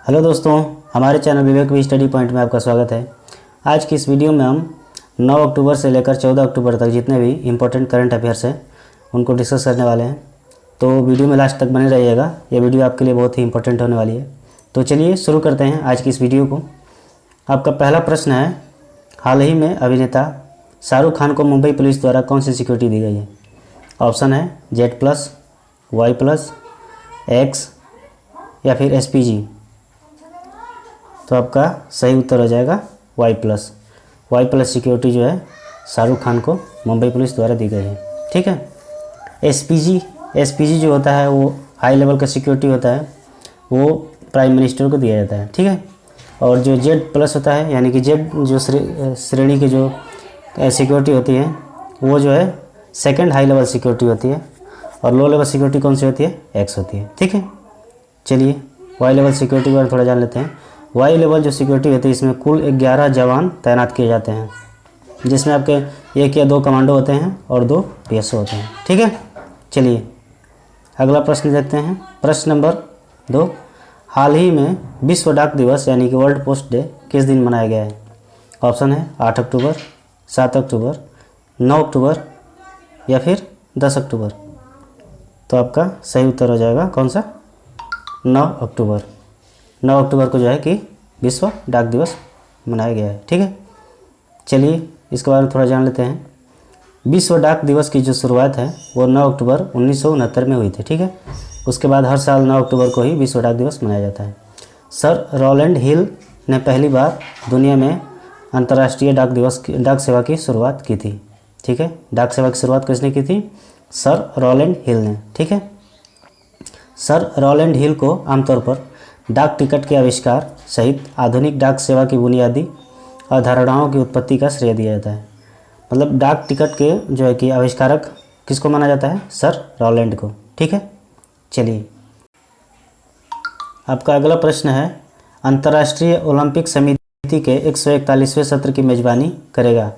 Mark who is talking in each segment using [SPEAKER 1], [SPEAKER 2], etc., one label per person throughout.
[SPEAKER 1] Hello दोस्तों, हमारे channel Vivek we study point में आपका स्वागत है। आज की इस वीडियो में हम 9 अक्टूबर से लेकर 14 अक्टूबर तक जितने भी इम्पोर्टेंट करंट अफेयर्स हैं उनको डिस्कस करने वाले हैं। तो वीडियो में लास्ट तक बने रहिएगा, ये वीडियो आपके लिए बहुत ही इंपॉर्टेंट होने वाली है। तो चलिए शुरू करते हैं आज की इस वीडियो को। आपका पहला प्रश्न है, हाल ही में अभिनेता शाहरुख खान को मुंबई पुलिस द्वारा कौन सी सिक्योरिटी दी गई है? ऑप्शन है Z+, Y+, X या फिर SPG। तो आपका सही उत्तर हो जाएगा Y+ सिक्योरिटी जो है शाहरुख खान को मुंबई पुलिस द्वारा दी गई है। ठीक है। SPG जो होता है वो हाई लेवल का सिक्योरिटी होता है, वो प्राइम मिनिस्टर को दिया जाता है। ठीक है। और जो Z+ होता है यानी कि Z जो श्रेणी की जो सिक्योरिटी होती है वो जो है सेकंड हाई लेवल सिक्योरिटी होती है, और लो लेवल सिक्योरिटी कौन सी होती है? X होती है। ठीक है। चलिए Y लेवल सिक्योरिटी के बारे में थोड़ा जान लेते हैं। Y लेवल जो सिक्योरिटी होती है इसमें कुल 11 जवान तैनात किए जाते हैं, जिसमें आपके 1 या 2 कमांडो होते हैं और 2 PSO होते हैं। ठीक है। चलिए अगला प्रश्न देखते हैं। प्रश्न नंबर 2, हाल ही में विश्व डाक दिवस यानी कि वर्ल्ड पोस्ट डे किस दिन मनाया गया है? ऑप्शन है 8 अक्टूबर, 7 अक्टूबर, 9 अक्टूबर या फिर 10 अक्टूबर। तो आपका सही उत्तर हो जाएगा कौन सा? 9 अक्टूबर। 9 अक्टूबर को जो है कि विश्व डाक दिवस मनाया गया है। ठीक है। चलिए इसके बारे में थोड़ा जान लेते हैं। विश्व डाक दिवस की जो शुरुआत है वो 9 अक्टूबर 1969 में हुई थी। ठीक है। उसके बाद हर साल 9 अक्टूबर को ही विश्व डाक दिवस मनाया जाता है। सर रॉलैंड हिल ने पहली बार दुनिया में अंतर्राष्ट्रीय डाक सेवा की शुरुआत की थी। ठीक है। डाक सेवा की शुरुआत किसने की थी? सर रॉलैंड हिल ने। ठीक है। सर रॉलैंड हिल को आमतौर पर डाक टिकट के आविष्कार सहित आधुनिक डाक सेवा की बुनियादी अवधारणाओं की उत्पत्ति का श्रेय दिया जाता है। मतलब डाक टिकट के जो है कि आविष्कारक किसको माना जाता है? सर रॉलैंड को। ठीक है। चलिए आपका अगला प्रश्न है, अंतर्राष्ट्रीय ओलंपिक समिति के 141वें सत्र की मेजबानी करेगा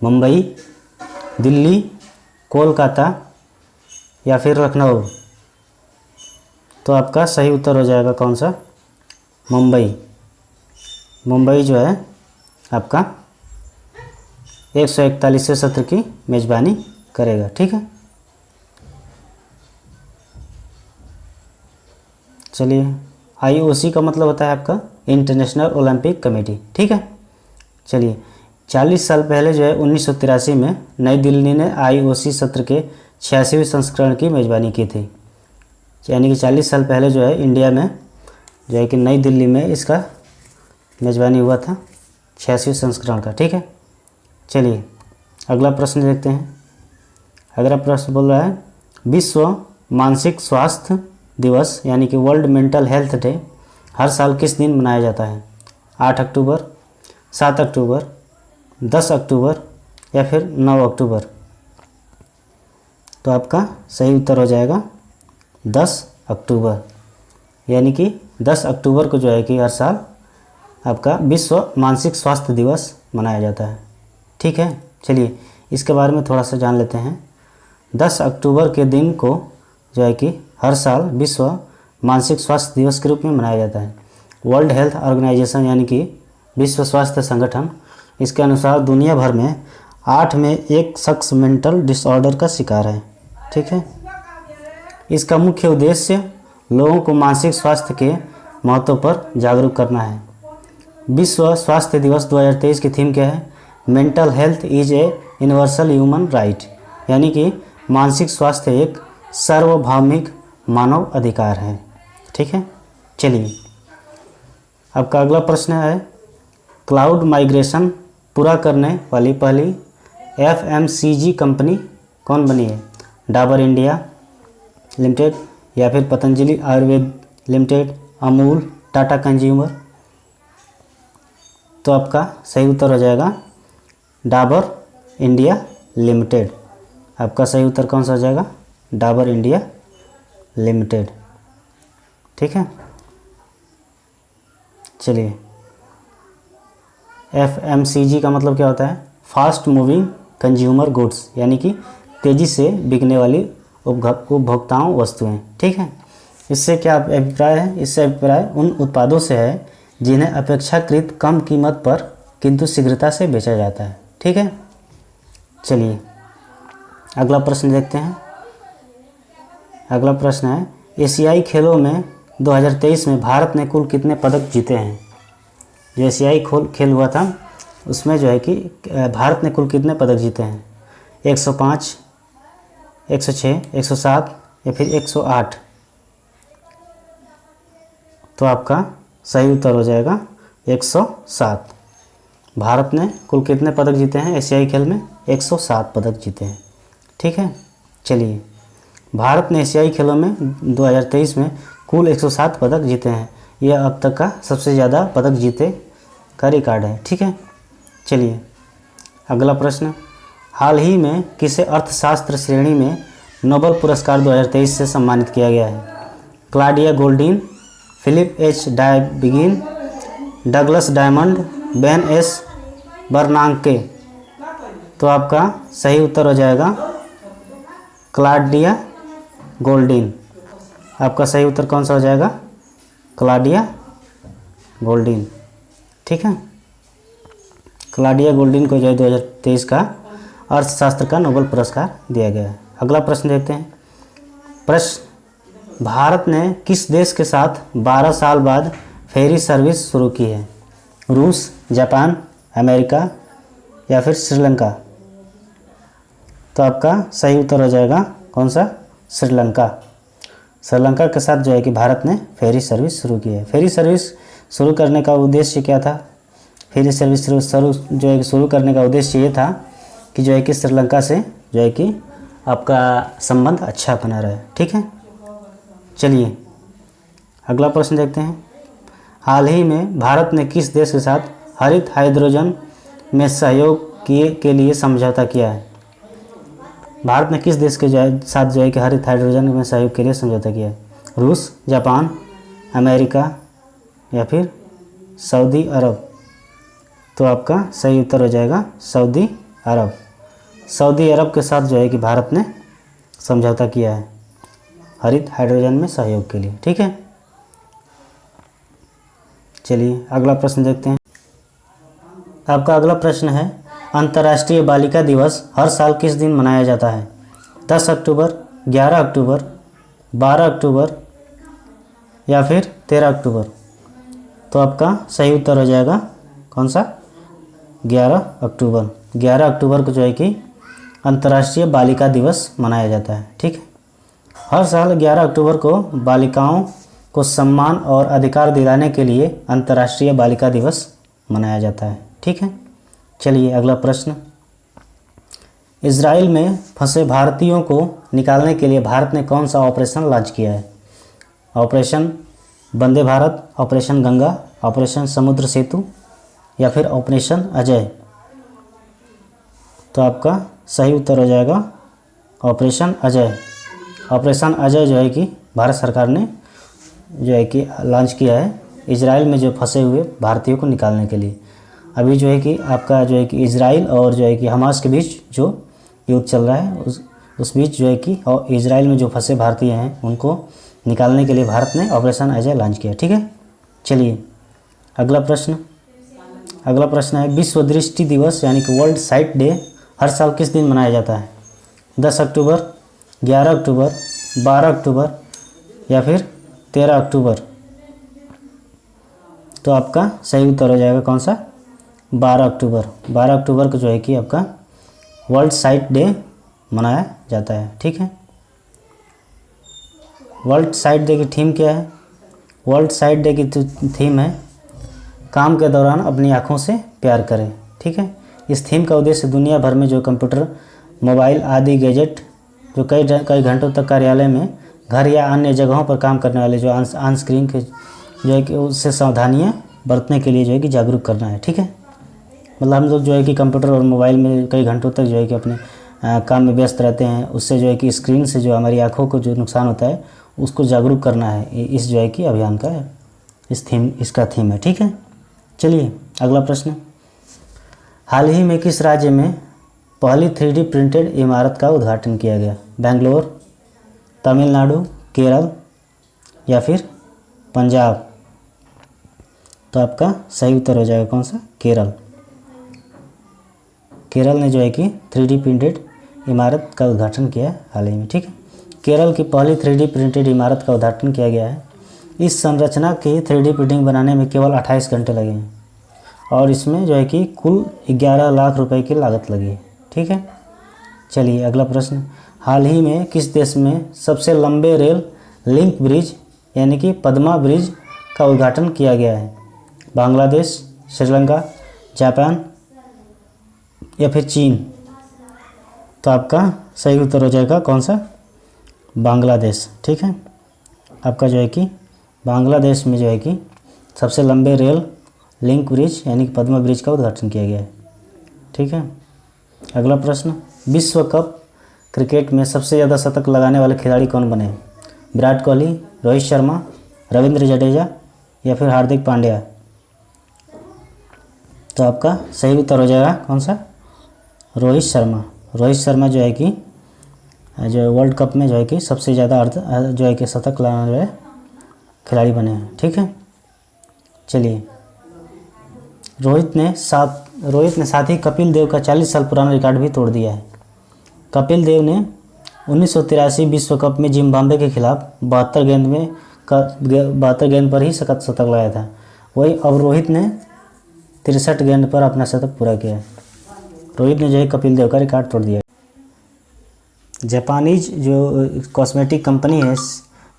[SPEAKER 1] मुंबई, दिल्ली, कोलकाता या फिर लखनऊ? तो आपका सही उत्तर हो जाएगा कौन सा? मुंबई। मुंबई जो है आपका 141वें सत्र की मेजबानी करेगा। ठीक है। चलिए IOC का मतलब होता है आपका इंटरनेशनल ओलंपिक कमेटी। ठीक है। चलिए 40 साल पहले जो है 1983 में नई दिल्ली ने IOC सत्र के 86वें संस्करण की मेजबानी की थी। यानी कि 40 साल पहले जो है इंडिया में जो है कि नई दिल्ली में इसका मेजबानी हुआ था 86वें संस्करण का। ठीक है। चलिए अगला प्रश्न देखते हैं। अगला प्रश्न बोल रहा है, विश्व मानसिक स्वास्थ्य दिवस यानी कि वर्ल्ड मेंटल हेल्थ डे हर साल किस दिन मनाया जाता है? 8 अक्टूबर, 7 अक्टूबर, 10 अक्टूबर या फिर 9 अक्टूबर? तो आपका सही उत्तर हो जाएगा 10 अक्टूबर। यानी कि 10 अक्टूबर को जो है कि हर साल आपका विश्व मानसिक स्वास्थ्य दिवस मनाया जाता है। ठीक है। चलिए इसके बारे में थोड़ा सा जान लेते हैं। 10 अक्टूबर के दिन को जो है कि हर साल विश्व मानसिक स्वास्थ्य दिवस के रूप में मनाया जाता है। वर्ल्ड हेल्थ ऑर्गेनाइजेशन यानी कि विश्व स्वास्थ्य संगठन, इसके अनुसार दुनिया भर में 8 में 1 शख्स मेंटल डिसऑर्डर का शिकार है। ठीक है। इसका मुख्य उद्देश्य लोगों को मानसिक स्वास्थ्य के महत्व पर जागरूक करना है। विश्व स्वास्थ्य दिवस 2023 की थीम क्या है? Mental health is a universal human right, यानी कि मानसिक स्वास्थ्य एक सार्वभौमिक मानव अधिकार है। ठीक है। चलिए आपका अगला प्रश्न है, क्लाउड माइग्रेशन पूरा करने वाली पहली FMCG कंपनी कौन बनी है? डाबर इंडिया लिमिटेड या फिर पतंजलि आयुर्वेद लिमिटेड, अमूल, टाटा कंज्यूमर? तो आपका सही उत्तर हो जाएगा डाबर इंडिया लिमिटेड। आपका सही उत्तर कौन सा हो जाएगा? Dabur India limited. ठीक है। चलिए FMCG का मतलब क्या होता है? फास्ट मूविंग कंज्यूमर गुड्स, यानी कि तेज़ी से बिकने वाली उपभोक्ताओं वस्तुएं। ठीक है। इससे क्या अभिप्राय है? इससे अभिप्राय उन उत्पादों से है जिन्हें अपेक्षाकृत कम कीमत पर किंतु शीघ्रता से बेचा जाता है। ठीक है, चलिए अगला प्रश्न देखते हैं। अगला प्रश्न है, एशियाई खेलों में 2023 में भारत ने कुल कितने पदक जीते हैं? जो एशियाई खेल हुआ था उसमें जो है कि भारत ने कुल कितने पदक जीते हैं? 105, 106, 107 या फिर 108? तो आपका सही उत्तर हो जाएगा 107। भारत ने कुल कितने पदक जीते हैं एशियाई खेल में? 107 पदक जीते हैं। ठीक है, चलिए भारत ने एशियाई खेलों में 2023 में कुल 107 पदक जीते हैं। यह अब तक का सबसे ज़्यादा पदक जीते का रिकॉर्ड है। ठीक है, चलिए अगला प्रश्न, हाल ही में किसे अर्थशास्त्र श्रेणी में नोबेल पुरस्कार 2023 से सम्मानित किया गया है? Claudia Goldin, Philip H Dybvig, Douglas Diamond, Ben S Bernanke? तो आपका सही उत्तर हो जाएगा क्लॉडिया गोल्डीन। आपका सही उत्तर कौन सा हो जाएगा? क्लॉडिया गोल्डीन। ठीक है, क्लॉडिया गोल्डीन को जो है 2023 का अर्थशास्त्र का नोबेल पुरस्कार दिया गया है। अगला प्रश्न देखते हैं। प्रश्न, भारत ने किस देश के साथ 12 साल बाद फेरी सर्विस शुरू की है? रूस, जापान, अमेरिका या फिर श्रीलंका? तो आपका सही उत्तर हो जाएगा कौन सा? श्रीलंका। श्रीलंका के साथ जो है कि भारत ने फेरी सर्विस शुरू की है। फेरी सर्विस शुरू करने का उद्देश्य क्या था? फेरी सर्विस शुरू करने का उद्देश्य ये था कि जो है कि श्रीलंका से जो है कि आपका संबंध अच्छा बना रहे। ठीक है, चलिए अगला प्रश्न देखते हैं। हाल ही में भारत ने किस देश के साथ हरित हाइड्रोजन में सहयोग के लिए समझौता किया है? भारत ने किस देश के साथ जो है कि हरित हाइड्रोजन में सहयोग के लिए समझौता किया है? रूस, जापान, अमेरिका या फिर सऊदी अरब? तो आपका सही उत्तर हो जाएगा सऊदी अरब। सऊदी अरब के साथ जो है कि भारत ने समझौता किया है हरित हाइड्रोजन में सहयोग के लिए। ठीक है, चलिए अगला प्रश्न देखते हैं। आपका अगला प्रश्न है, अंतर्राष्ट्रीय बालिका दिवस हर साल किस दिन मनाया जाता है? 10 अक्टूबर, 11 अक्टूबर, 12 अक्टूबर या फिर 13 अक्टूबर? तो आपका सही उत्तर हो जाएगा कौन सा? 11 अक्टूबर। 11 अक्टूबर को जो है कि अंतर्राष्ट्रीय बालिका दिवस मनाया जाता है। ठीक है, हर साल 11 अक्टूबर को बालिकाओं को सम्मान और अधिकार दिलाने के लिए अंतर्राष्ट्रीय बालिका दिवस मनाया जाता है। ठीक है, चलिए अगला प्रश्न, इजराइल में फंसे भारतीयों को निकालने के लिए भारत ने कौन सा ऑपरेशन लॉन्च किया है? Operation Vande Bharat, operation Ganga, operation समुद्र सेतु या फिर ऑपरेशन अजय? तो आपका सही उत्तर हो जाएगा ऑपरेशन अजय। ऑपरेशन अजय जो है कि भारत सरकार ने जो है कि लॉन्च किया है इजराइल में जो फंसे हुए भारतीयों को निकालने के लिए। अभी जो है कि आपका जो है कि इजराइल और जो है कि हमास के बीच जो युद्ध चल रहा है उस बीच जो है कि और इजराइल में जो फंसे भारतीय हैं उनको निकालने के लिए भारत ने ऑपरेशन अजय लॉन्च किया। ठीक है, चलिए अगला प्रश्न है, विश्व दृष्टि दिवस यानी कि वर्ल्ड साइट डे हर साल किस दिन मनाया जाता है? 10 अक्टूबर, 11 अक्टूबर, 12 अक्टूबर या फिर 13 अक्टूबर? तो आपका सही उत्तर हो जाएगा कौन सा? 12 अक्टूबर। 12 अक्टूबर को जो है कि आपका वर्ल्ड साइट डे मनाया जाता है। ठीक है, वर्ल्ड साइट डे की थीम क्या है? वर्ल्ड साइट डे की थीम है काम के दौरान अपनी आँखों से प्यार करें। ठीक है, इस थीम का उद्देश्य दुनिया भर में जो कंप्यूटर, मोबाइल आदि गैजेट जो कई घंटों तक कार्यालय में, घर या अन्य जगहों पर काम करने वाले जो ऑन स्क्रीन के जो है कि उससे सावधानियाँ बरतने के लिए जो है कि जागरूक करना है। ठीक है, मतलब हम लोग जो है कि कंप्यूटर और मोबाइल में कई घंटों तक जो है कि अपने काम में व्यस्त रहते हैं, उससे जो है कि स्क्रीन से जो हमारी आँखों को जो नुकसान होता है उसको जागरूक करना है। इस जो है कि अभियान का इसका थीम है। ठीक है, चलिए अगला प्रश्न, हाल ही में किस राज्य में पहली 3D प्रिंटेड इमारत का उद्घाटन किया गया? बेंगलोर, तमिलनाडु, केरल या फिर पंजाब? तो आपका सही उत्तर हो जाएगा कौन सा? केरल। केरल ने जो है कि 3D प्रिंटेड इमारत का उद्घाटन किया है हाल ही में। ठीक है, केरल की पहली 3D प्रिंटेड इमारत का उद्घाटन किया गया है। इस संरचना की 3D प्रिंटिंग बनाने में केवल 28 घंटे लगे हैं और इसमें जो है कि कुल 11 लाख रुपए की लागत लगी है। ठीक है, चलिए अगला प्रश्न। हाल ही में किस देश में सबसे लंबे रेल लिंक ब्रिज यानी कि पद्मा ब्रिज का उद्घाटन किया गया है? बांग्लादेश, श्रीलंका, जापान या फिर चीन? तो आपका सही उत्तर हो जाएगा कौन सा? बांग्लादेश। ठीक है, आपका जो है कि बांग्लादेश में जो है कि सबसे लंबे रेल लिंक ब्रिज यानी कि पद्मा ब्रिज का उद्घाटन किया गया है। ठीक है, अगला प्रश्न। विश्व कप क्रिकेट में सबसे ज़्यादा शतक लगाने वाले खिलाड़ी कौन बने? विराट कोहली, रोहित शर्मा, रविंद्र जडेजा या फिर हार्दिक पांड्या? तो आपका सही उत्तर हो जाएगा कौन सा? रोहित शर्मा। रोहित शर्मा जो है कि जो वर्ल्ड कप में जो है कि सबसे ज़्यादा जो है कि शतक लगाने वाले खिलाड़ी बने हैं। ठीक है, चलिए रोहित ने साथ ही कपिल देव का 40 साल पुराना रिकॉर्ड भी तोड़ दिया है। कपिल देव ने 1983 विश्व कप में जिम्बाब्वे के खिलाफ 72 गेंद पर ही शतक लगाया था। वही अब रोहित ने 63 गेंद पर अपना शतक पूरा किया है। रोहित ने जो है कपिल देव का रिकॉर्ड तोड़ दिया। जापानीज जो कॉस्मेटिक कंपनी है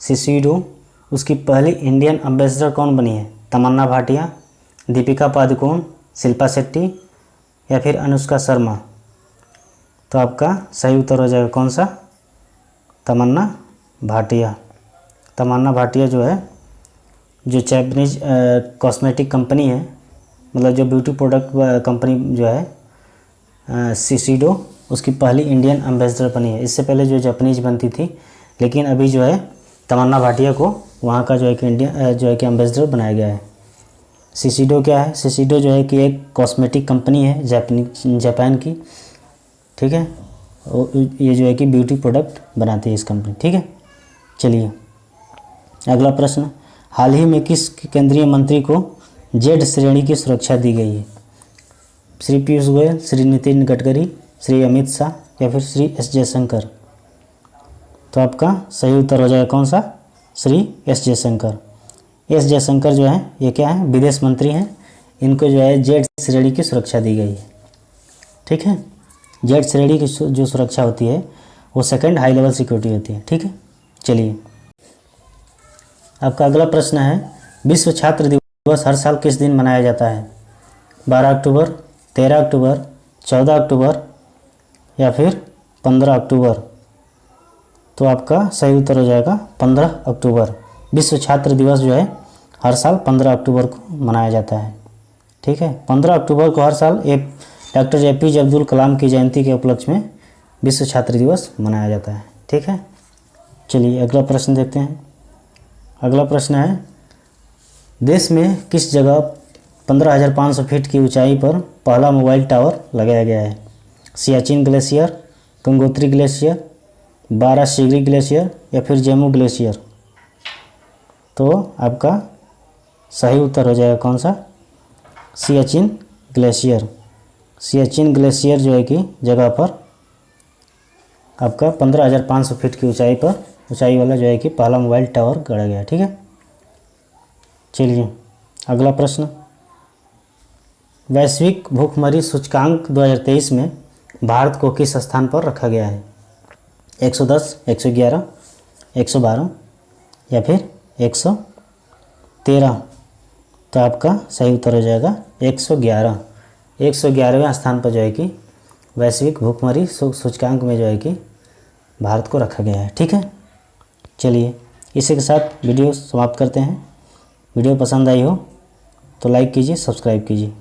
[SPEAKER 1] शिशिडो, उसकी पहली इंडियन एम्बेसडर कौन बनी है? तमन्ना भाटिया, दीपिका पादुकोण, शिल्पा शेट्टी या फिर अनुष्का शर्मा? तो आपका सही उत्तर हो जाएगा कौन सा? तमन्ना भाटिया। तमन्ना भाटिया जो है जो जापानीज कॉस्मेटिक कंपनी है, मतलब जो ब्यूटी प्रोडक्ट कंपनी जो है शिशिडो, उसकी पहली इंडियन एम्बेसडर बनी है। इससे पहले जो जापानीज बनती थी, लेकिन अभी जो है तमन्ना भाटिया को वहाँ का जो है कि एम्बेसडर बनाया गया है। शिशिडो क्या है? शिशिडो जो है कि एक कॉस्मेटिक कंपनी है जापान की। ठीक है, ये जो है कि ब्यूटी प्रोडक्ट बनाती है इस कंपनी। ठीक है, चलिए अगला प्रश्न। हाल ही में किस केंद्रीय मंत्री को जेड श्रेणी की सुरक्षा दी गई है? श्री पीयूष गोयल, श्री नितिन गडकरी, श्री अमित शाह या फिर श्री एस जयशंकर? तो आपका सही उत्तर हो जाएगा कौन सा? श्री एस जयशंकर। एस जयशंकर जो है ये क्या है? विदेश मंत्री हैं। इनको जो है जेड श्रेणी की सुरक्षा दी गई है। ठीक है, जेड श्रेणी की जो सुरक्षा होती है वो सेकंड हाई लेवल सिक्योरिटी होती है। ठीक है, चलिए आपका अगला प्रश्न है। विश्व छात्र दिवस हर साल किस दिन मनाया जाता है? 12 अक्टूबर, 13 अक्टूबर, 14 अक्टूबर या फिर 15 अक्टूबर? तो आपका सही उत्तर हो जाएगा 15 अक्टूबर। विश्व छात्र दिवस जो है हर साल 15 अक्टूबर को मनाया जाता है। ठीक है, 15 अक्टूबर को हर साल डॉक्टर APJ अब्दुल कलाम की जयंती के उपलक्ष्य में विश्व छात्र दिवस मनाया जाता है। ठीक है, चलिए अगला प्रश्न देखते हैं। अगला प्रश्न है, देश में किस जगह 15,500 फीट की ऊंचाई पर पहला मोबाइल टावर लगाया गया है? Siachen glacier, Gangotri glacier, Barashigri glacier या फिर जम्मू ग्लेशियर? तो आपका सही उत्तर हो जाएगा कौन सा? सियाचिन ग्लेशियर। सियाचिन ग्लेशियर जो है कि जगह पर आपका 15,500 फीट की ऊंचाई वाला जो है कि पहला मोबाइल टावर गढ़ा गया है। ठीक है, चलिए अगला प्रश्न। वैश्विक भूखमरी सूचकांक 2023 में भारत को किस स्थान पर रखा गया है? 110, 111, 112 या फिर 113? तो आपका सही उत्तर हो जाएगा 111। 111वें स्थान पर जो है कि वैश्विक भूखमरी सूचकांक में जो है कि भारत को रखा गया है। ठीक है, चलिए इसी के साथ वीडियो समाप्त करते हैं। वीडियो पसंद आई हो तो लाइक कीजिए, सब्सक्राइब कीजिए।